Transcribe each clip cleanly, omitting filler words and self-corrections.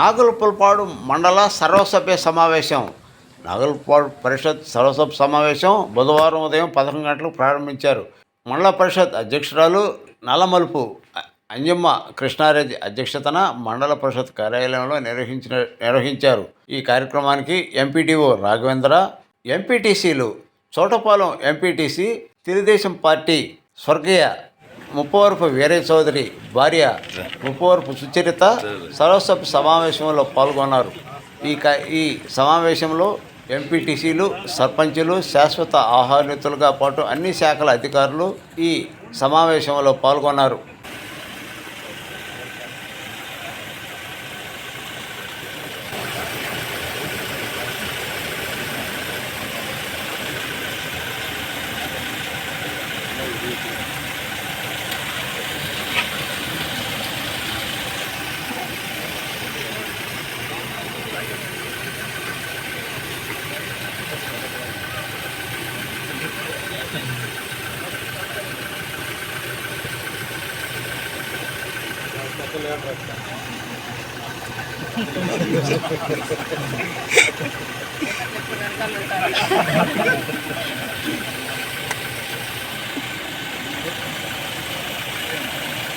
నాగులపులపాడు మండల సర్వసభ్య సమావేశం. నాగులపులపాడు పరిషత్ సర్వసభ్య సమావేశం బుధవారం ఉదయం 11 గంటలకు ప్రారంభించారు. మండల పరిషత్ అధ్యక్షురాలు నల్లమలుపు అంజమ్మ కృష్ణారెడ్డి అధ్యక్షతన మండల పరిషత్ కార్యాలయంలో నిర్వహించారు. ఈ కార్యక్రమానికి ఎంపీటీఓ రాఘవేంద్ర, ఎంపీటీసీలు చోటపాలెం ఎంపీటీసీ తెలుగుదేశం పార్టీ స్వర్గీయ ముప్పవరపు వీరయ్య చౌదరి భార్య ముప్పవరపు సుచరిత సర్వసభ్య సమావేశంలో పాల్గొన్నారు. ఈ సమావేశంలో ఎంపీటీసీలు, సర్పంచులు, శాశ్వత ఆహ్వానితులుగా పాటు అన్ని శాఖల అధికారులు ఈ సమావేశంలో పాల్గొన్నారు.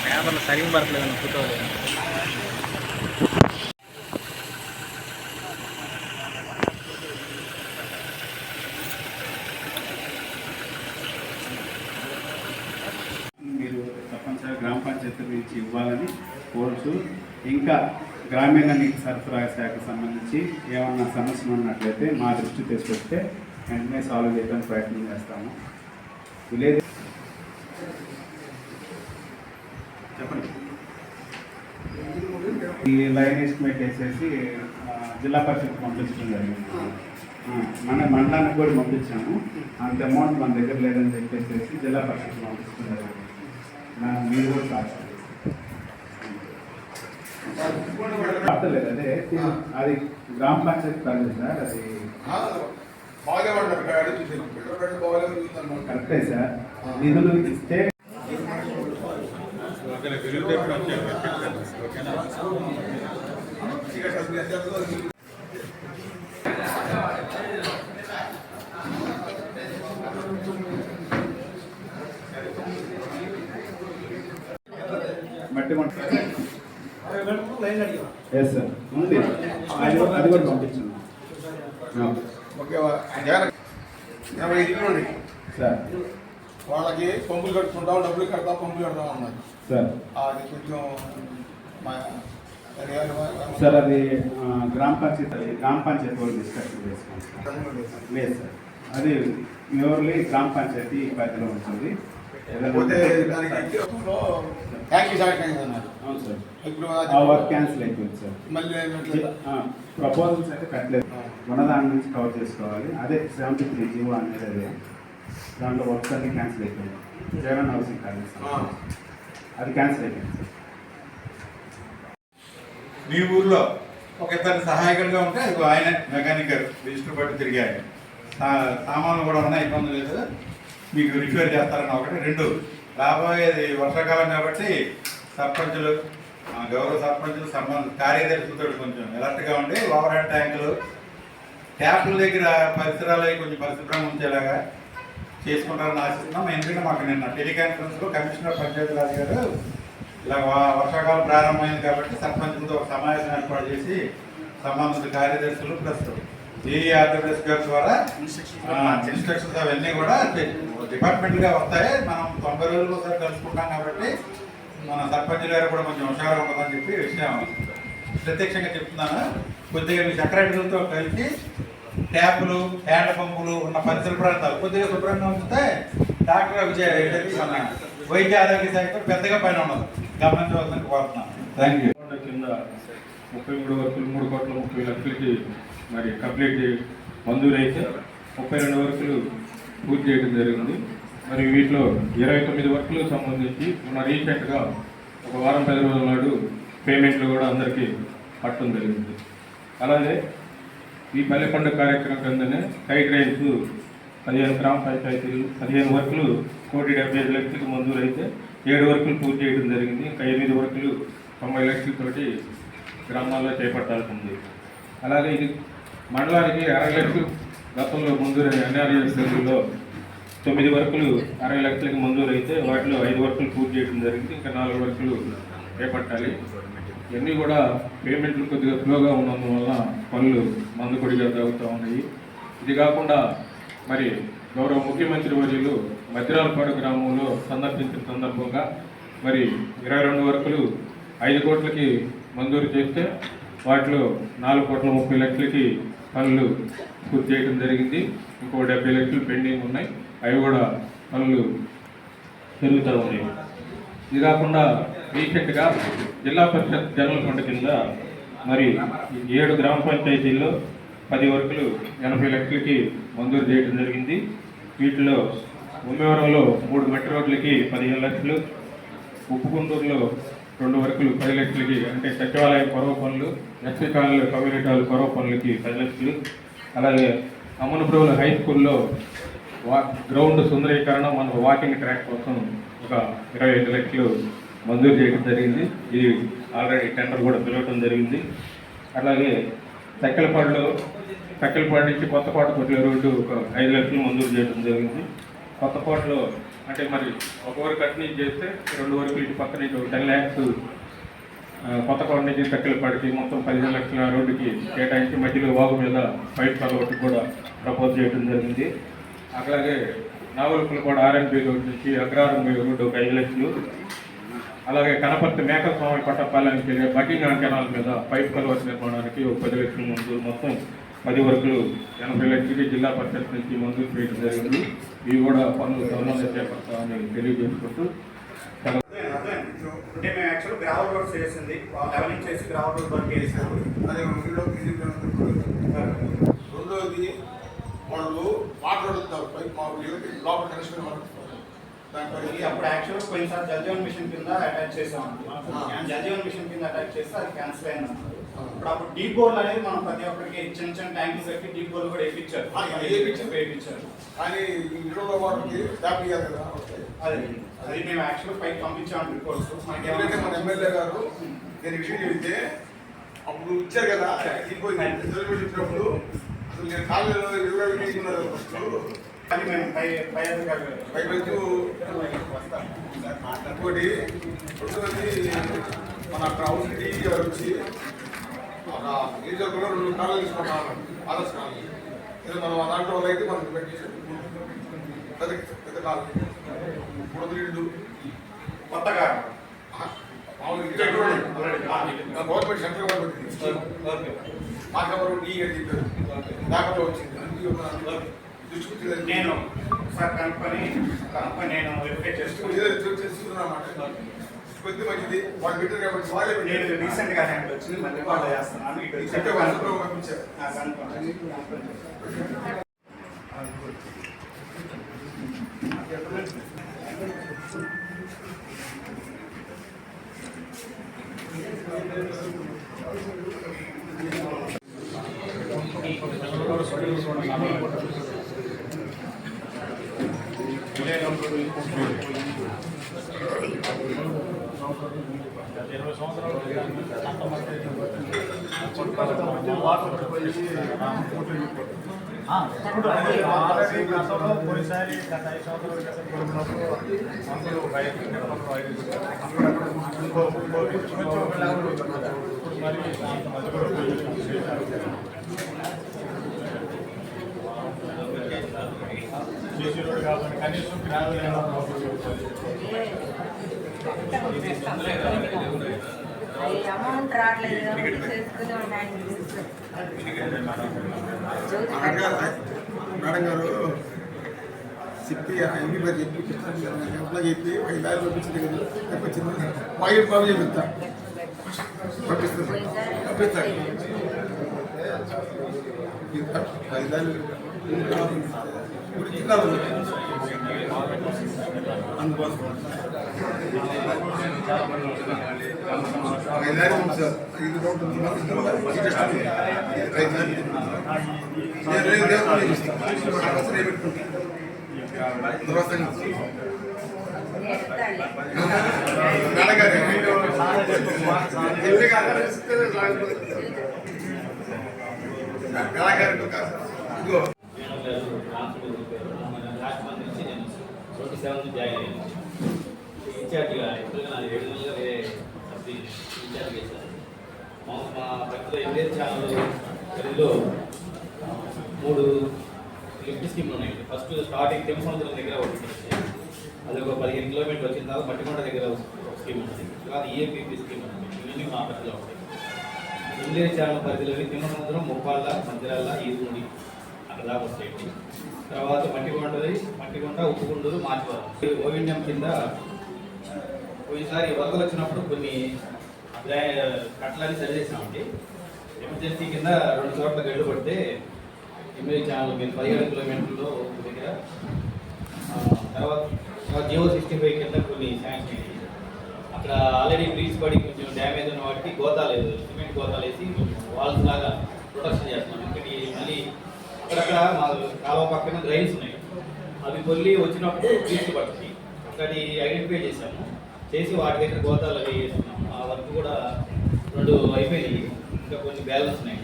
క్యామెరా సరిగ్గా పడట్లేదు ఫోటోలు. మీరు తప్పనిసరిగా గ్రామ పంచాయతీ నుంచి ఇవ్వాలని కోరుతూ, ఇంకా గ్రామీణ నీటి సరఫరా శాఖకు సంబంధించి ఏమన్నా సమస్యలు ఉన్నట్లయితే మా దృష్టి తీసుకొస్తే వెంటనే సాల్వ్ చేయడానికి ప్రయత్నం చేస్తాము. విలేజ్ చెప్పండి. ఈ లైన్ ఎస్టిమేట్ వేసేసి జిల్లా పరిషత్ పంపించడం జరిగింది. మన మండలానికి కూడా పంపించాము. అంత అమౌంట్ మన దగ్గర లేదని చెప్పేసి జిల్లా పరిషత్ పంపించడం జరిగింది. మీరు కూడా సాక్షి పడతలేదు. అదే అది గ్రామ పంచాయతీ పరిధి సార్. అది కరెక్టే సార్. నిధులు ఇస్తే మట్టి ఎస్ సార్ ఉంది. అది కూడా పంపించాను సార్. వాళ్ళకి పంపులు కట్టుకుంటాం, డబ్బులు కడతాం, పంపులు కడతాం అన్నారు సార్. అది కొంచెం సార్ అది గ్రామ పంచాయతీ వాళ్ళు డిస్కషన్ చేసుకోండి. లేదు సార్, అది ప్యూర్లీ గ్రామ పంచాయతీ పరిధిలో ఉంటుంది. అవును సార్, ఆ వర్క్ క్యాన్సిల్ అయిపోయింది సార్. ప్రపోజల్స్ అయితే కట్టలేదు. ఉన్నదాని నుంచి కవర్ చేసుకోవాలి. అదే 73 జీవో అనేది అదే. దాంట్లో వర్క్స్ అన్ని క్యాన్సిల్ అయిపోయింది. జగన్ హౌసింగ్ కాలేజ్ అది క్యాన్సిల్ అయిపోయింది సార్. మీ ఊర్లో ఒక ఇద్దరు సహాయకులుగా ఉంటే ఆయన మెకానికల్ రిజిస్టర్ బట్టి తిరిగాయి. సామాన్లు కూడా ఉన్నాయి, ఇబ్బంది లేదు. మీకు రిపేర్ చేస్తారని ఒకటి. 2, రాబోయేది వర్షాకాలం కాబట్టి సర్పంచులు, గౌరవ సర్పంచులు, కార్యదర్శులతో కొంచెం అలర్ట్గా ఉండి ఓవర్ హెడ్ ట్యాంకులు, ట్యాపుల దగ్గర పరిసరాలు కొంచెం పరిశుభ్రంగా ఉంచేలాగా చేసుకుంటారని ఆశిస్తున్నాం. ఎందుకంటే మాకు నిన్న టెలికాన్ఫరెన్స్లో కమిషనర్ పంచాయతీరాజ్ గారు ఇలా వర్షాకాలం ప్రారంభమైంది కాబట్టి సర్పంచులతో ఒక సమావేశం ఏర్పాటు చేసి సంబంధిత కార్యదర్శులు ప్లస్ ఏఆర్డబ్ల్యూఎస్ గారి ద్వారా ఇన్స్ట్రక్షన్స్ అవన్నీ కూడా డిపార్ట్మెంట్గా వస్తాయి. మనం 90 రోజులు ఒకసారి కలుసుకుంటాం కాబట్టి మన సర్పంచ్ గారు కూడా కొంచెం హుషారుగా ఉంటుందని చెప్పి విషయం ప్రత్యక్షంగా చెప్తున్నాను. కొద్దిగా మీ సెక్రటరీలతో కలిసి ట్యాపులు, హ్యాండ్ పంపులు ఉన్న పరిసర ప్రాంతాలు కొద్దిగా శుభ్రంగా ఉంచితే డాక్టర్ మన వైద్య ఆరోగ్య శాఖ పెద్దగా పైన ఉండదు. గమనించవలసింది కోరుతున్నాను. Thank you. కింద 33 వర్కులు 3,30,00,000కి మరి కంప్లీట్ మంజూరైతే 32 వర్కులు పూర్తి చేయడం జరిగింది. మరి వీటిలో 29 వర్కులకు సంబంధించి మన రీసెంట్గా ఒక వారం 10 రోజుల నాడు పేమెంట్లు కూడా అందరికీ పట్టడం జరిగింది. అలాగే ఈ పల్లె పండుగ కార్యక్రమం కిందనే సైడ్ రైన్స్ 15 గ్రామ పంచాయతీలు 15 వర్కులు 1,75,00,000కి మంజూరు అయితే 7 వర్కులు పూర్తి చేయడం జరిగింది. ఇంకా 8 వర్కులు 90 లక్షలతోటి గ్రామాల్లో చేపట్టాల్సి ఉంది. అలాగే ఇది మండలానికి 60 లక్షలు గతంలో మంజూరు ఎన్ఆర్ఎస్ లో 9 వర్కులు 60 లక్షలకి మంజూరు అయితే వాటిలో 5 వర్కులు పూర్తి చేయడం జరిగింది. ఇంకా 4 వర్కులు చేపట్టాలి. ఇవన్నీ కూడా పేమెంట్లు కొద్దిగా స్లోగా ఉన్నందువల్ల పనులు మందుకొడిగా జరుగుతూ ఉన్నాయి. ఇది కాకుండా మరి గౌరవ ముఖ్యమంత్రి వర్యులు మద్దిరాలపాడు గ్రామంలో సందర్శించిన సందర్భంగా మరి 22 వర్కులు 5 కోట్లకి మంజూరు చేస్తే వాటిలో 4,30,00,000కి పనులు పూర్తి చేయడం జరిగింది. ఇంకో 70 లక్షలు పెండింగ్ ఉన్నాయి. అవి కూడా పనులు జరుగుతూ ఉన్నాయి. ఇది కాకుండా రీసెంట్గా జిల్లా పరిషత్ జనరల్ ఫండ్ కింద మరి 7 గ్రామ పంచాయతీల్లో 10 వర్కులు 80 లక్షలకి మంజూరు చేయడం జరిగింది. వీటిలో ఉమ్మేవరంలో 3 మట్టి రోడ్లకి 15 లక్షలు, ఉప్పుగుంటూరులో 2 వర్కులు 10 లక్షలకి, అంటే సచివాలయం కొరవ పనులు, ఎస్సీ కాలనీలో కమ్యూనిటీ హాల్ కొరవ పనులకి 10 లక్షలు, అలాగే అమ్మనపురంలో హై స్కూల్లో గ్రౌండ్ సుందరీకరణ, మన వాకింగ్ ట్రాక్ కోసం ఒక 25 లక్షలు మంజూరు చేయడం జరిగింది. ఇది ఆల్రెడీ టెండర్ కూడా పిలవటం జరిగింది. అలాగే తక్కెలపాడు నుంచి కొత్తపాటు కొట్టిన రోడ్డు ఒక 5 లక్షలు మంజూరు చేయడం జరిగింది. కొత్తపాటులో అంటే మరి ఒక వరకు అటు నుంచి చేస్తే 2 వరకు ఇటు పక్క నుంచి 10 ల్యాక్స్ కొత్తపాడు నుంచి తక్కెలపాడికి మొత్తం 15 లక్షల రోడ్డుకి కేటాయించి మధ్యలో వాగు మీద పైప్ కలవట్టు కూడా ప్రపోజ్ చేయడం జరిగింది. అలాగే నావలపులపాడు ఆర్ఎన్బి రోడ్డు నుంచి అగ్రహారం రోడ్డు ఒక 5 లక్షలు, అలాగే కనపర్తి మేకస్వామి పట్టపాలెంకి వెళ్ళే బకింగ్హామ్ కెనాల్ మీద పైప్ కలవట్ నిర్మాణానికి ఒక 10 లక్షలు మంజూరు, మొత్తం 10 వర్కులు 80 లక్షలకి జిల్లా పరిషత్ నుంచి మంజూరు చేయడం జరిగింది. ఇవి కూడా పనులు త్వరలోనే చేపడతామని తెలియజేసుకుంటూ అంటే మేము యాక్చువల్ గ్రావల్ రోడ్స్ వేసింది, లెవెలింగ్ చేసి గ్రావల్ రోడ్ వర్క్ వేసాము. అదే రెండోది వాళ్ళు వాటర్ అడుగుతారు పైప్ మా లోపల కనెక్షన్ దాంట్లో అప్పుడు యాక్చువల్ పోయినసారి జల్జీవన్ మిషన్ కింద అటాచ్ చేసామండి. జల్జీవన్ మిషన్ కింద అటాచ్ చేస్తే అది క్యాన్సిల్ అయింది. ఇప్పుడు అప్పుడు డీప్ బోర్లు అనేది మనం ప్రతి ఒక్కరికి చిన్న చిన్న ట్యాంకులు పెట్టి డీప్ బోర్లు కూడా వేయించారు. కానీ ఇంట్లో వాటికి ట్యాప్ ఇవ్వాలి కదా. అది మేము యాక్చువల్ పైకి పంపించాము రిపోర్ట్స్. మనకి మన ఎమ్మెల్యే గారు నేను విషయం చెబితే అప్పుడు ఇచ్చారు కదా, ఇచ్చినప్పుడు అసలు నేను కాలేజీలో 20 తీసుకున్నారు ఫస్ట్. అది మేము పైపెచ్చు ఇంకోటి రెండోది మన హౌస్ టీ గారు వచ్చి ఒక నియోజకవర్గంలో 2 కాలేజీలు తీసుకుంటాను ఆదర్శ కాలేజీ. మనం దాంట్లో అయితే మనం పెట్టేసాం పెద్ద కాలేజీ 3 ఇళ్ళు కొత్తగా గవర్నమెంట్ సెంట్రల్ గవర్నమెంట్ మాకెవరు టీ అని చెప్పారు. దాంట్లో వచ్చింది దృష్టి నేను సార్ కనుక్కొని నేను వెరిఫై చేస్తున్నామాట. కొద్ది మంచిది వాళ్ళు పెట్టారు కాబట్టి వాళ్ళే నేను రీసెంట్గా హ్యాండ్ వచ్చింది, మళ్ళీ వాళ్ళు చేస్తున్నాను. ఇక్కడ పంపించారు. కనీసం అమౌంట్ రావట్లేదు చేసుకుని ఉన్నాయి. మేడం గారు చెప్పి ఎంపీ గారు చెప్పి అప్లై చెప్పి 5 లారీలు పంపించింది కదా, పంపించింది మాకు బాబు చెప్తా పంపిస్తాను 5 లారీలు అందుకోసం 5 లారీలు ఉంది సార్. 5 మేడం గారు ఇదిగో మేడం గారు ట్రాన్స్ఫర్ చెప్పారు లాస్ట్ మంత్ నుంచి నేను 27 జాయిన్ అయ్యాను ఇన్ఛార్జిగా ఎప్పుడుగా నాది 7 నెలలుగా వేరే సబ్సిడీ ఇన్ఛార్జ్ చేశాను మా ప్రజలు ఎంఏ ఛానల్ పరిధిలో 3 లిఫ్ట్ స్కీమ్లు ఉన్నాయి. ఫస్ట్ స్టార్టింగ్ తెమ్మసముద్రం దగ్గర ఒకటి అది ఒక 15 కిలోమీటర్లు వచ్చిన తర్వాత మట్టికొండ దగ్గర ఒక స్కీమ్ ఉంటుంది. తర్వాత ఈఏపీపీ స్కీమ్ ఉంటుంది. ఇవన్నీ మా పరిధిలో ఉంటాయి. ఎంఏ ఛానల్ పరిధిలోని తెమ్మసముద్రం, ముప్పాళ్ళ, మందిరాల, ఈదుగుండి అక్కడ దాకా వస్తాయి. తర్వాత మట్టికొండ, ఉప్పుగుండూరు, మార్చివరం ఓవిన్యం కింద పోయినసారి వరదలు వచ్చినప్పుడు కొన్ని కట్టలని సరిచేసామండి. ఎమర్జెన్సీ కింద 2 చోట్ల గడ్డు పడితే ఎంఏ ఛానల్ మీద 17 కిలోమీటర్లు దగ్గర తర్వాత జియో 65 కింద కొన్ని శాంక్షన్ అయ్యాయి. అక్కడ ఆల్రెడీ బ్రీచ్ పడి కొంచెం డ్యామేజ్ ఉన్న వాటికి గోతాలు సిమెంట్ గోతాలు వేసి వాల్స్ లాగా ప్రొటెక్షన్ చేస్తున్నాం. ఇంకటి మళ్ళీ అక్కడక్కడ మా కాలువ పక్కన డ్రైన్స్ ఉన్నాయి. అవి కొల్లి వచ్చినప్పుడు బ్రీచ్ పడుతుంది. అక్కడి ఐడెంటిఫై చేశాము. చేసి వాటి దగ్గర గోతాలు అవి వేస్తున్నాం. ఆ వర్క్ కూడా 2 అయిపోయినాయి. ఇంకా కొన్ని బ్యాలెన్స్ ఉన్నాయి.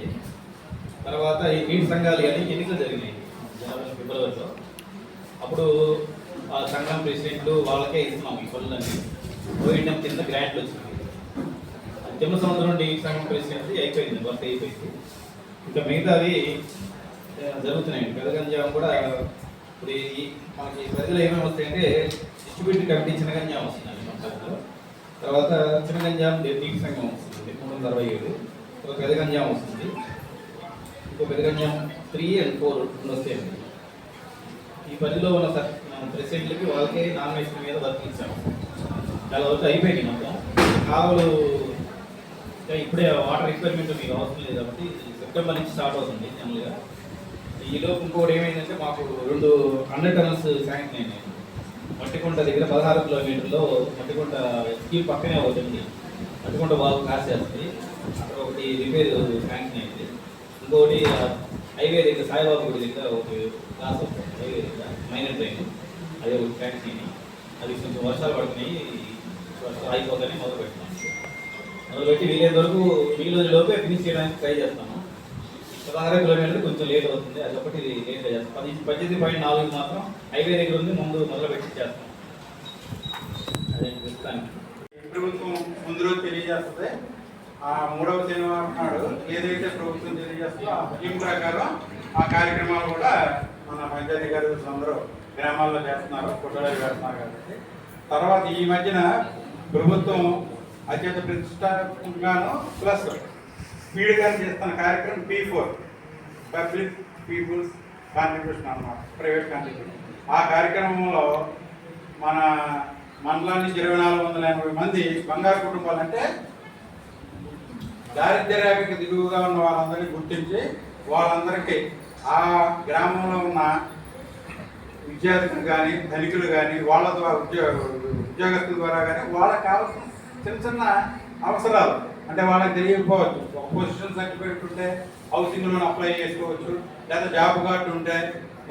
తర్వాత ఈ నీటి సంఘాలు అన్ని ఎన్నికలు జరిగినాయి ఫిబ్రవరిలో. అప్పుడు ఆ సంఘం ప్రెసిడెంట్లు వాళ్ళకే ఇస్తున్నాం ఈ పనులన్నీ. ఓఎన్ఎం కింద గ్రాంట్లు వచ్చింది. తెమ్మసముద్రం నీటి సంఘం ప్రెసిడెంట్ అయిపోయింది, వర్క్ అయిపోయింది. ఇంకా మిగతావి జరుగుతున్నాయి. పెదగంజాం కూడా ఇప్పుడు మనకి ప్రజలు ఏమేమి వస్తాయంటే డిస్ట్రిబ్యూటరీ కమిటీ చిన్నగంజాం వస్తుందండి మన పరిధిలో. తర్వాత చిన్నగంజాం నీటి సంఘం వస్తుంది 367. ఒక పెదగంజాం వస్తుంది. ఇంకో పెదగంజాం 3 and 4 వస్తాయండి. ఈ పరిధిలో ఉన్న ప్రెసిడెంట్లకి వాళ్ళకే నామినేషన్ మీద వర్క్ ఇచ్చాము. చాలా వరకు అయిపోయింది మొత్తం. కాలువలు ఇప్పుడే వాటర్ రిక్వైర్మెంట్ మీకు అవసరం లేదు కాబట్టి సెప్టెంబర్ నుంచి స్టార్ట్ అవుతుంది జనరల్గా. ఈలోపు ఇంకోటి ఏమైందంటే మాకు 2 100 టనల్స్ శాంక్షన్ అయినాయి. మట్టికొండ దగ్గర 16 కిలోమీటర్లో మట్టికొండ స్కీమ్ పక్కనే అవుతుంది. మట్టికొండ బాగు కాసేస్తుంది. అక్కడ ఒకటి రిపేర్ శాంక్షన్ అయింది. ఇంకోటి హైవే దగ్గర సాయిబాబు గుడి దగ్గర ఒకటి క్లాస్ వస్తుంది. హైవే దగ్గర మైనర్ ట్రైన్ అది ఒకటి శాంక్షన్ అయింది. అది కొంచెం వర్షాలు పడుతున్నాయి. వర్షాలు అయిపోతానే మొదలుపెట్టి వీలైన వరకు లోపే ఫినిష్ చేయడానికి ట్రై చేస్తాము. 16 కిలోమీటర్లు కొంచెం లేట్ అవుతుంది. అది ఒకటి లేట్గా చేస్తాం. 18.4 మాత్రం హైవే దగ్గర ఉంది. మొదలు పెట్టి చేస్తాం. అదే చెప్తాను. ప్రభుత్వం ముందు రోజు తెలియజేస్తుంది. ఆ 3వ శనివారం నాడు ఏదైతే ప్రభుత్వం తెలియజేస్తుందో ఆ స్కీమ్ ప్రకారం ఆ కార్యక్రమాలు కూడా మన పంచాయతీ గారు అందరూ గ్రామాల్లో చేస్తున్నారు, కుట్రలు చేస్తున్నారు. కాబట్టి తర్వాత ఈ మధ్యన ప్రభుత్వం అత్యంత ప్రతిష్టాత్మకంగాను ప్లస్ స్పీడ్గా చేస్తున్న కార్యక్రమం P4 పబ్లిక్ పీపుల్స్ కాంట్రిబ్యూషన్ అన్నమాట, ప్రైవేట్ కాంట్రిబ్యూషన్. ఆ కార్యక్రమంలో మన మండలాన్ని 2480 మంది బంగారు కుటుంబాలు అంటే దారిద్ర్య రేఖకి దిగువగా ఉన్న వాళ్ళందరినీ గుర్తించి వాళ్ళందరికీ ఆ గ్రామంలో ఉన్న విద్యార్థులు కానీ ధనికులు కానీ వాళ్ళ ద్వారా ఉద్యోగస్తుల ద్వారా కానీ వాళ్ళకి కావాల్సిన చిన్న చిన్న అవసరాలు అంటే వాళ్ళకి తెలియకపోవచ్చు. ఒక పొజిషన్ సర్టిఫికేట్ ఉంటే హౌసింగ్ లోన్ అప్లై చేసుకోవచ్చు, లేదా జాబ్ కార్డు ఉంటే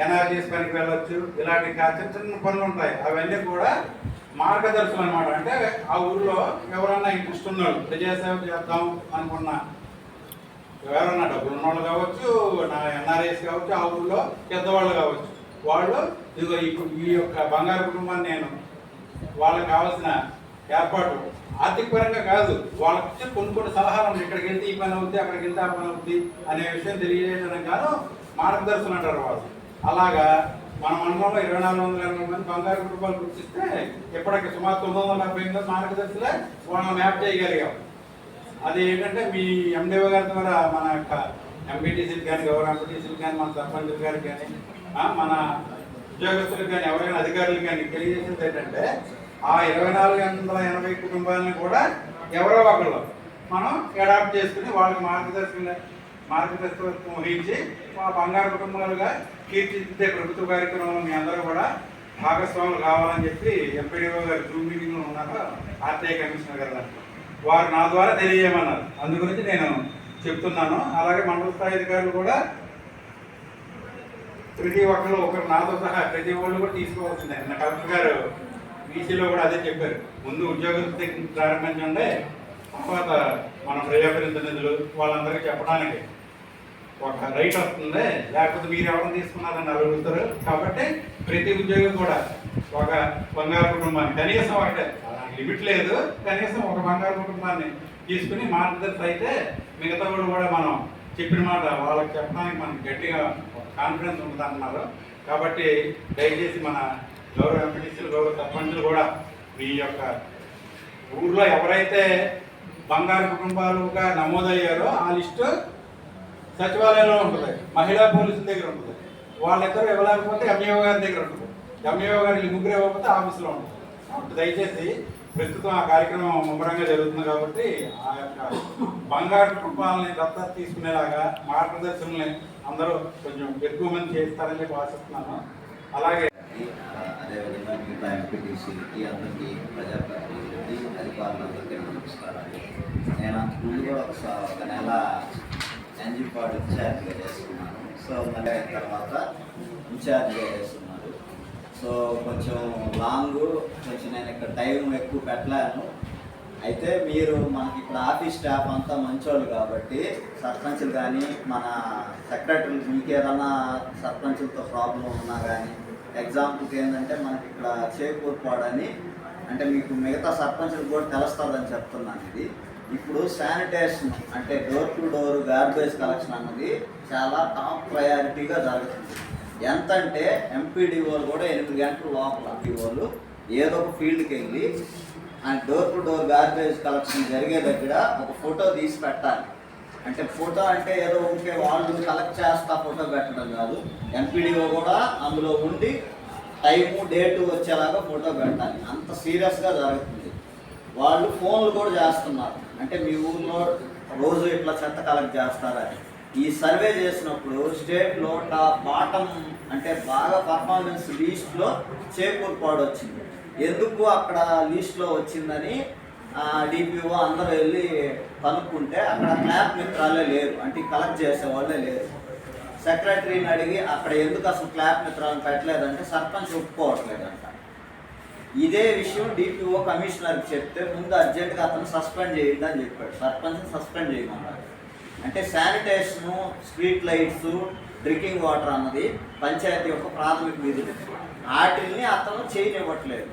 ఎన్ఆర్జీఎస్ పనికి వెళ్ళొచ్చు. ఇలాంటి చిన్న చిన్న పనులు ఉంటాయి. అవన్నీ కూడా మార్గదర్శనం అనమాట. అంటే ఆ ఊళ్ళో ఎవరన్నా ఇంట్రెస్ట్ ఉన్నాడు, ప్రజాసేవ చేద్దాం అనుకున్నా ఎవరన్నా డబ్బులు ఉన్నవాళ్ళు కావచ్చు, ఎన్ఆర్ఐస్ కావచ్చు, ఆ ఊళ్ళో పెద్దవాళ్ళు కావచ్చు, వాళ్ళు ఇదిగో ఈ యొక్క బంగారు కుటుంబాన్ని నేను వాళ్ళకి కావాల్సిన ఏర్పాటు ఆర్థిక పరంగా కాదు, వాళ్ళకి కొన్ని సలహాలు ఇక్కడికి వెళ్తే ఈ పని అవుతుంది, అక్కడికి వెళ్తే ఆ పని అవుతుంది అనే విషయం తెలియజేయడానికి గాను మార్గదర్శనం అంటారు వాళ్ళు. అలాగా మన మండలంలో 2480 మంది బంగారు కుటుంబాలు గుర్తిస్తే ఇప్పటికి సుమారు 978 మార్గదర్శులే వాళ్ళని మ్యాప్ చేయగలిగాం. అది ఏంటంటే మీ ఎండిఓ గారి ద్వారా మన యొక్క ఎంపీటీసీలు కానీ గౌరవ ఎంపీటీసీలు కానీ మన సర్పంచులు గారికి కానీ మన ఉద్యోగస్తులకు కానీ ఎవరైనా అధికారులు కానీ తెలియజేసేది ఏంటంటే ఆ 2480 కుటుంబాలను కూడా ఎవరో ఒకళ్ళు మనం అడాప్ట్ చేసుకుని వాళ్ళకి మార్గదర్శకత్వం వహించి మా బంగారు కుటుంబాలుగా తీర్చిదిద్దే ప్రభుత్వ కార్యక్రమంలో మీ అందరూ కూడా భాగస్వాములు కావాలని చెప్పి ఎంపీడీఓ గారు జూమ్ మీటింగ్లో ఉన్నారు. ఆర్టీఐ కమిషనర్ గారు వారు నా ద్వారా తెలియజేయమన్నారు. అందు గురించి నేను చెప్తున్నాను. అలాగే మండల స్థాయి అధికారులు కూడా ప్రతి ఒక్కరు ఒకరు నాతో సహా ప్రతి వాళ్ళు కూడా తీసుకోవాల్సిందే. కలెక్టర్ గారు వీసీలో కూడా అదే చెప్పారు. ముందు ఉద్యోగులతో ప్రారంభించండి, తర్వాత మన ప్రజాప్రతినిధులు వాళ్ళందరికీ చెప్పడానికి ఒక రైట్ వస్తుంది. లేకపోతే మీరు ఎవరిని తీసుకున్నారని అడుగుతారు. కాబట్టి ప్రతి ఉద్యోగి కూడా ఒక బంగారు కుటుంబాన్ని కనీసం ఒకటే లిమిట్ లేదు, కనీసం ఒక బంగారు కుటుంబాన్ని తీసుకుని మార్గదర్శి అయితే మిగతా కూడా మనం చెప్పిన మాట వాళ్ళకి చెప్పడానికి మనకి గట్టిగా కాన్ఫిడెన్స్ ఉంటుంది అంటున్నారు. కాబట్టి దయచేసి మన గౌరవ ఎంపీటీసీలు, గౌరవ సర్పంచులు కూడా మీ యొక్క ఊర్లో ఎవరైతే బంగారు కుటుంబాలుగా నమోదయ్యారో ఆ లిస్టు సచివాలయంలో ఉంటుంది, మహిళా పోలీసుల దగ్గర ఉంటుంది. వాళ్ళిద్దరూ ఇవ్వలేకపోతే ఎంఈఓ గారి దగ్గర ఉంటుంది. ఎంఈఓ గారి ముగ్గురు ఇవ్వకపోతే ఆఫీసులో ఉంటుంది. కాబట్టి దయచేసి ప్రస్తుతం ఆ కార్యక్రమం ముమ్మరంగా జరుగుతుంది. కాబట్టి ఆ యొక్క బంగారు కుటుంబాలని దత్తత తీసుకునేలాగా మార్గదర్శకుల్ని అందరూ కొంచెం ఎక్కువ మంది చేస్తారని చెప్పి ఆశిస్తున్నాను. అలాగే అదేవిధంగా మిగతా ఎంపీటీసీలకి, అందరికీ ప్రజాప్రతినిధులకి, అధికారులందరికీ నమస్కారాలు. నేను ముందు కూడా ఒక నెల ఎన్జిపాడు ఇన్ఛార్జ్గా చేస్తున్నాను. సో మళ్ళీ అయిన తర్వాత ఇన్ఛార్జ్గా చేస్తున్నాను. సో కొంచెం లాంగ్, కొంచెం నేను ఇక్కడ టైం ఎక్కువ పెట్టలేను. అయితే మీరు మనకి ఇక్కడ ఆఫీస్ స్టాఫ్ అంతా మంచోళ్ళు కాబట్టి సర్పంచులు కానీ మన సెక్రటరీలు మీకు ఏదైనా సర్పంచులతో ప్రాబ్లం ఉన్నా కానీ, ఎగ్జాంపుల్కి ఏంటంటే మనకి ఇక్కడ చేకూర్పాడని అంటే మీకు మిగతా సర్పంచులు కూడా తెలుస్తుందని చెప్తున్నాను. ఇది ఇప్పుడు శానిటేషన్ అంటే door to door garbage collection అన్నది చాలా టాప్ ప్రయారిటీగా జరుగుతుంది. ఎంతంటే ఎంపీడీఓలు కూడా 8 గంటల లోపల ఎంపీఓలు ఏదో ఒక ఫీల్డ్కి వెళ్ళి and door to door garbage collection జరిగే దగ్గర ఒక ఫోటో తీసి పెట్టాలి. అంటే ఫోటో అంటే ఏదో ఉంటే వాళ్ళు కలెక్ట్ చేస్తా ఫోటో పెట్టడం కాదు, ఎంపీడీఓ కూడా అందులో ఉండి టైము డేటు వచ్చేలాగా ఫోటో పెట్టాలి. అంత సీరియస్గా జరుగుతుంది. వాళ్ళు ఫోన్లు కూడా చేస్తున్నారు, అంటే మీ ఊళ్ళో రోజు ఇట్లా చెత్త కలెక్ట్ చేస్తారని. ఈ సర్వే చేసినప్పుడు స్టేట్లో బాటమ్ అంటే బాగా పర్ఫార్మెన్స్ లీస్ట్లో చేకూర్పాడు వచ్చింది. ఎందుకు అక్కడ లీస్ట్లో వచ్చిందని డిపిఓ అందరూ వెళ్ళి కనుక్కుంటే అక్కడ క్లాప్ మిత్రాలే లేరు, అంటే కలెక్ట్ చేసేవాళ్ళే లేరు. సెక్రటరీని అడిగి అక్కడ ఎందుకు అసలు క్లాప్ మిత్రాలను పెట్టలేదంటే సర్పంచ్ ఒప్పుకోవట్లేదంట. ఇదే విషయం డిపిఓ కమిషనర్కి చెప్తే ముందు అర్జెంటుగా అతను సస్పెండ్ చేయండి అని చెప్పాడు. సర్పంచ్ని సస్పెండ్ చేయమన్నాడు. అంటే sanitation, street lights, drinking water అన్నది పంచాయతీ యొక్క ప్రాథమిక విధులు. వాటిని అతను చేయనివ్వట్లేదు.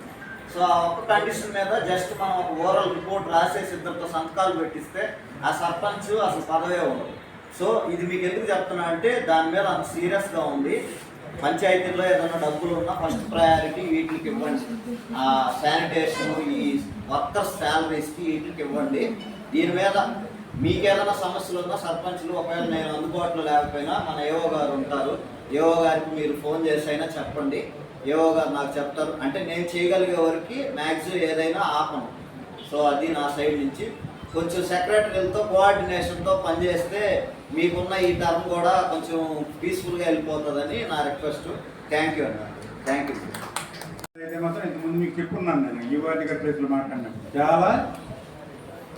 సో ఆ ఒక్క కండిషన్ మీద జస్ట్ మనం ఒక ఓవరాల్ రిపోర్ట్ రాసేసి ఇద్దరితో సంతకాలు పెట్టిస్తే ఆ సర్పంచ్ అసలు పదవే ఉండదు. సో ఇది మీకు ఎందుకు చెప్తున్నా అంటే దాని మీద అంత సీరియస్గా ఉంది. పంచాయతీల్లో ఏదైనా డబ్బులు ఉన్నా ఫస్ట్ ప్రయారిటీ వీటికి ఇవ్వండి. ఆ శానిటేషన్, ఈ వర్కర్స్ శాలరీస్కి వీటికి ఇవ్వండి. దీని మీద మీకేదైనా సమస్యలు ఉన్నా సర్పంచ్లు ఒకవేళ నేను అందుబాటులో లేకపోయినా మన ఏఓ గారు ఉంటారు, ఏఓ గారికి మీరు ఫోన్ చేసి అయినా చెప్పండి, ఏఓ గారు నాకు చెప్తారు. అంటే నేను చేయగలిగే వరకు మ్యాక్సిమం ఏదైనా ఆపను. సో అది నా సైడ్ నుంచి కొంచెం సెక్రటరీలతో కోఆర్డినేషన్తో పనిచేస్తే మీకున్న ఈ టర్మ్ కూడా కొంచెం పీస్ఫుల్గా వెళ్ళిపోతుందని నా రిక్వెస్ట్. థ్యాంక్ యూ అన్న, థ్యాంక్ యూ. అయితే మాత్రం ఇంతకుముందు మీకు చెప్పున్నాను, నేను ఈ వార్డు ప్లేస్లో మాట్లాడినప్పుడు చాలా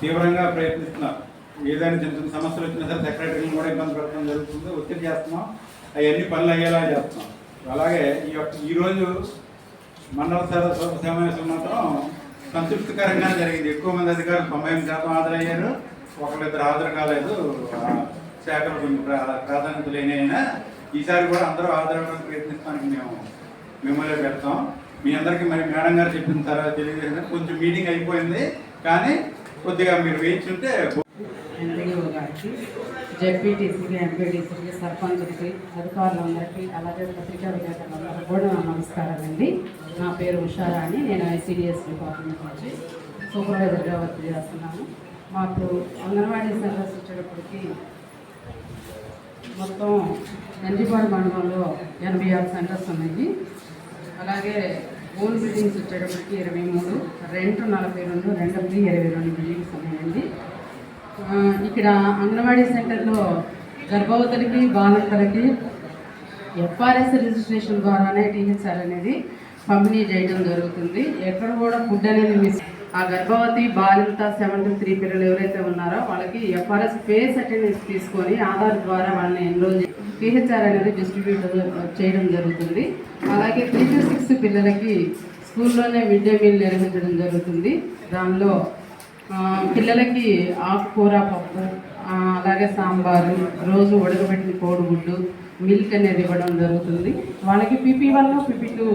తీవ్రంగా ప్రయత్నిస్తున్నారు. ఏదైనా చిన్న చిన్న సమస్యలు వచ్చినా సరే సెక్రటరీని కూడా ఇబ్బంది పెట్టడం జరుగుతుంది, ఒత్తిడి చేస్తున్నాం, అవన్నీ పనులు అయ్యేలా చేస్తున్నాం. అలాగే ఈరోజు మండల సమావేశం మాత్రం సంతృప్తికరంగా జరిగింది. ఎక్కువ మంది అధికారులు 98% హాజరయ్యారు, ఒకరిద్దరు హాజరు కాలేదు. శాఖలు కొన్ని ప్రాధాన్యత లేనైనా ఈసారి కూడా అందరూ హాజరవడానికి ప్రయత్నిస్తానికి మేము మిమ్మల్ని పెడతాం. మీ అందరికీ మరి మేడం గారు చెప్పిన తర్వాత తెలియజేసిన కొంచెం మీటింగ్ అయిపోయింది, కానీ కొద్దిగా మీరు వేయించుంటే ఎంపీడీఓ గారికి, జెడ్పీటీసీకి, ఎంపీటీసీకి, సర్పంచ్కి, అధికారులందరికీ, అలాగే పత్రికా విలేకరులందరికీ కూడా నమస్కారాలండి. నా పేరు ఉషారాణి, నేను ఐసిడిఎస్ డిపార్ట్మెంట్ నుంచి సూపర్వైజర్గా వర్క్ చేస్తున్నాను. మాకు అంగన్వాడీ సెంటర్స్ వచ్చేటప్పటికి మొత్తం ఎన్జిపాడు మండలంలో 86 సెంటర్స్ ఉన్నాయి. అలాగే ఓన్ బిల్డింగ్స్ వచ్చేటప్పటికి 23, రెంట్ 42, రెంట్ ఫ్రీ 22 బిల్డింగ్స్ ఉన్నాయండి. ఇక్కడ అంగన్వాడీ సెంటర్లో గర్భవతులకి, బాలింతలకి ఎఫ్ఆర్ఎస్ రిజిస్ట్రేషన్ ద్వారానే టీహెచ్ఆర్ అనేది పంపిణీ చేయడం జరుగుతుంది. ఎక్కడ కూడా ఫుడ్ అనేది మిస్. ఆ గర్భవతి, బాలింత, 7 to 3 పిల్లలు ఎవరైతే ఉన్నారో వాళ్ళకి ఎఫ్ఆర్ఎస్ ఫేస్ అటెండెన్స్ తీసుకొని ఆధార్ ద్వారా వాళ్ళని ఎన్రోల్ టీహెచ్ఆర్ అనేది డిస్ట్రిబ్యూట్ చేయడం జరుగుతుంది. అలాగే 3 to 6 పిల్లలకి స్కూల్లోనే మిడ్ డే మీల్ నిర్వహించడం జరుగుతుంది. దానిలో పిల్లలకి ఆకుకూర పప్పు, అలాగే సాంబారు, రోజు ఉడకబెట్టిన కోడిగుడ్డు, మిల్క్ అనేది ఇవ్వడం జరుగుతుంది. వాళ్ళకి PP1, PP2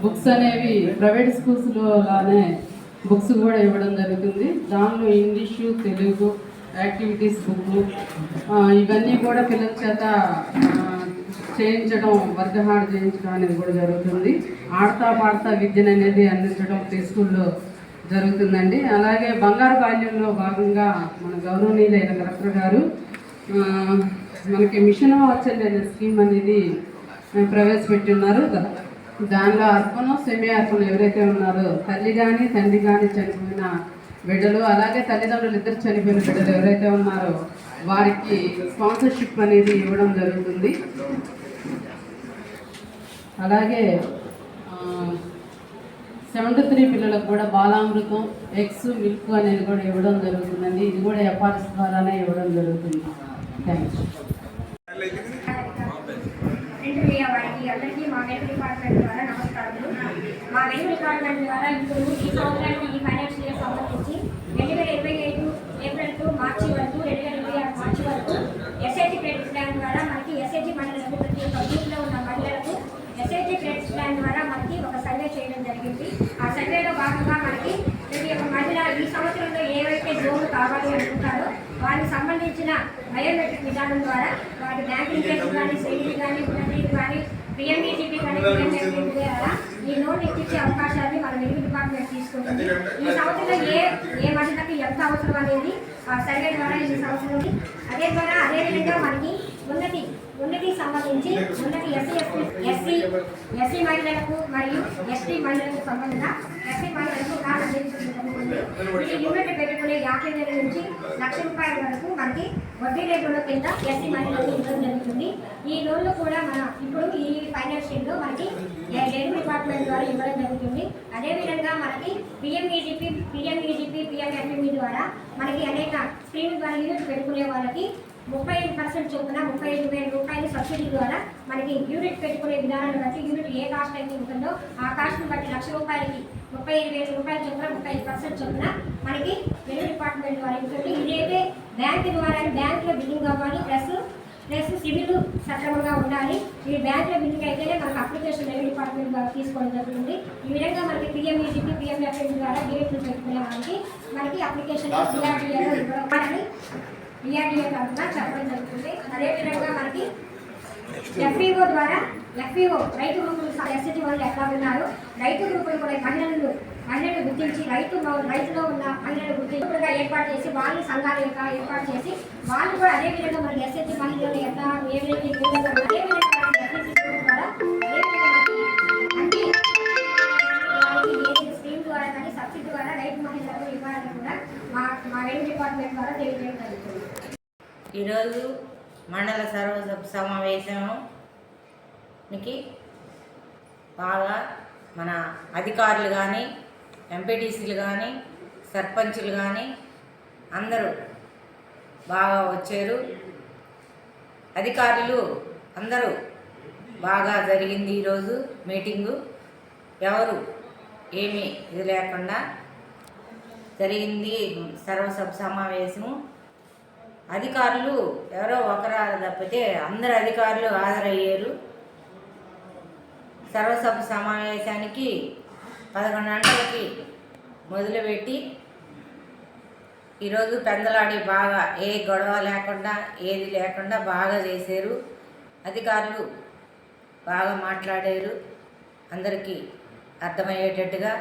బుక్స్ అనేవి ప్రైవేట్ స్కూల్స్లో లానే బుక్స్ కూడా ఇవ్వడం జరుగుతుంది. దానిలో ఇంగ్లీషు, తెలుగు, యాక్టివిటీస్ బుక్ ఇవన్నీ కూడా పిల్లల చేత చేయించడం, వర్గహాడు చేయించడం అనేది కూడా జరుగుతుంది. ఆడతా పాడతా విద్యను అనేది అందించడం ప్రీ స్కూల్లో జరుగుతుందండి. అలాగే బంగారు బాల్యంలో భాగంగా మన గౌరవనీయులైన కలెక్టర్ గారు మనకి మిషన్ వాత్సల్య అనే స్కీమ్ అనేది ప్రవేశపెట్టున్నారు. దానిలో అర్పణం, సెమీ అర్పణం ఎవరైతే ఉన్నారో తల్లి కానీ తండ్రి కానీ చనిపోయిన బిడ్డలు, అలాగే తల్లిదండ్రులు ఇద్దరు చనిపోయిన బిడ్డలు ఎవరైతే ఉన్నారో వారికి స్పాన్సర్షిప్ అనేది ఇవ్వడం జరుగుతుంది. అలాగే 7 to 3 పిల్లలకు కూడా బాలామృతం, ఎగ్స్, మిల్క్ అనేది కూడా ఇవ్వడం జరుగుతుందండి. ఇది కూడా FRS ద్వారానే ఇవ్వడం జరుగుతుంది. థ్యాంక్స్. వారికి అందరికీ మా వెలుగు డిపార్ట్మెంట్ ద్వారా నమస్కారాలు. మా వెలుగు డిపార్ట్మెంట్ ద్వారా ఇప్పుడు ఈ సంవత్సరానికి ఈ ఫైనాన్షియల్ ఇయర్ సంబంధించి 2025 ఏప్రిల్ టు మార్చి వరకు 2026 మార్చి వరకు SHG క్రెడిట్ ప్లాన్ ద్వారా మనకి SHG మహిళలకు ప్రతి ఒక్క గ్రూప్లో ఉన్న మహిళలకు SHG క్రెడిట్ ప్లాన్ ద్వారా మనకి ఒక సర్వే చేయడం జరిగింది. ఆ సర్వేలో భాగంగా మనకి ప్రతి ఒక్క మహిళ ఈ సంవత్సరంలో ఏవైతే లోన్లు కావాలి అనుకుంటారో వారికి సంబంధించిన బయోమెట్రిక్ విధానం ద్వారా వాటి బ్యాంకింగ్ కేసు కానీ, సేవింగ్ కానీ, ఉన్నది కానీ, PMEGP కానీ, PMFP ద్వారా ఈ లోన్ ఇచ్చే అవకాశాన్ని మన వెలుగు డిపార్ట్మెంట్ తీసుకుంటుంది. ఈ సంవత్సరం ఏ మహిళకి ఎంత అవసరం అనేది ఆ సర్వే ద్వారా ఈ సంవత్సరం అదేవిధంగా మనకి ఉన్నతి సంబంధించి ఉన్నతి ఎస్సీ మహిళలకు మరియు ST మహిళలకు సంబంధించిన SC మహిళలకు లోన్ అందించబడుతుంది. ఈ యూనిట్ పెట్టుకునే 50,000 నుంచి ₹1,00,000 వరకు మనకి వడ్డీ రేటుల కింద SC మహిళలకు ఇవ్వడం జరుగుతుంది. ఈ లోన్లు కూడా మన ఇప్పుడు ఈ ఫైనాన్షియల్లో మనకి వెలుగు డిపార్ట్మెంట్ ద్వారా ఇవ్వడం జరుగుతుంది. అదేవిధంగా మనకి PMEGP, PMFP ద్వారా మనకి అనేక స్కీమ్ ద్వారా యూనిట్ పెట్టుకునే వాళ్ళకి 35% చొప్పున ₹35,000 సబ్సిడీ ద్వారా మనకి యూనిట్ పెట్టుకునే విధానాన్ని బట్టి యూనిట్ ఏ కాస్ట్ అయితే ఉంటుందో ఆ కాస్ట్ని బట్టి ₹1,00,000కి ₹35,000 చొప్పున 35% చొప్పున మనకి వెలుగు డిపార్ట్మెంట్ ద్వారా ఉంటుంది. ఇదైతే బ్యాంక్ ద్వారా బ్యాంకులో బిల్లింగ్ అవ్వాలి, ప్లస్ సివిల్ సక్రమంగా ఉండాలి. ఈ బ్యాంకులో బిల్లింగ్ అయితేనే మనకు అప్లికేషన్ వెలుగు డిపార్ట్మెంట్ ద్వారా తీసుకోవడం జరుగుతుంది. ఈ విధంగా మనకి PMEGP, PMFP ద్వారా యూనిట్లు పెట్టుకునే వాళ్ళకి మనకి అప్లికేషన్ DRDAలో ఇవ్వడం DRDA తరఫున చెప్పడం జరుగుతుంది. అదేవిధంగా మనకి FPO ద్వారా రైతు గ్రూపులు SHG వాళ్ళు ఎట్లా ఉన్నారు, రైతు గ్రూపులు కూడా మహిళలను గుర్తించి రైతులో ఉన్న మహిళలు గుర్తింపుగా ఏర్పాటు చేసి వాళ్ళు సంఘాలు ఏర్పాటు చేసి వాళ్ళు కూడా అదేవిధంగా మనకి SHG మహిళలు ఎట్లా ఏ విధంగా స్కీమ్ ద్వారా కానీ సబ్సిడీ ద్వారా రైతు మహిళలకు ఇవ్వాలని కూడా మా వెలుగు డిపార్ట్మెంట్ ద్వారా తెలియజేయడం జరుగుతుంది. ఈరోజు మండల సర్వసభ సమావేశానికి బాగా మన అధికారులు కానీ, ఎంపీటీసీలు కానీ, సర్పంచులు కానీ అందరూ బాగా వచ్చారు. అధికారులు అందరూ బాగా జరిగింది ఈరోజు మీటింగు. ఎవరు ఏమీ ఇది లేకుండా జరిగింది సర్వసభ సమావేశము. అధికారులు ఎవరో ఒకరు తప్పితే అందరు అధికారులు హాజరయ్యారు. సర్వసభ సమావేశానికి 11 గంటలకి మొదలుపెట్టి ఈరోజు పెందలాడి బాగా ఏ గొడవ లేకుండా ఏది లేకుండా బాగా చేశారు. అధికారులు బాగా మాట్లాడారు. అందరికీ అర్థమయ్యేటట్టుగా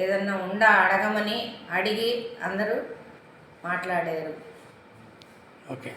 ఏదన్నా ఉండా అడగమని అడిగి అందరూ మాట్లాడారు. ఓకే.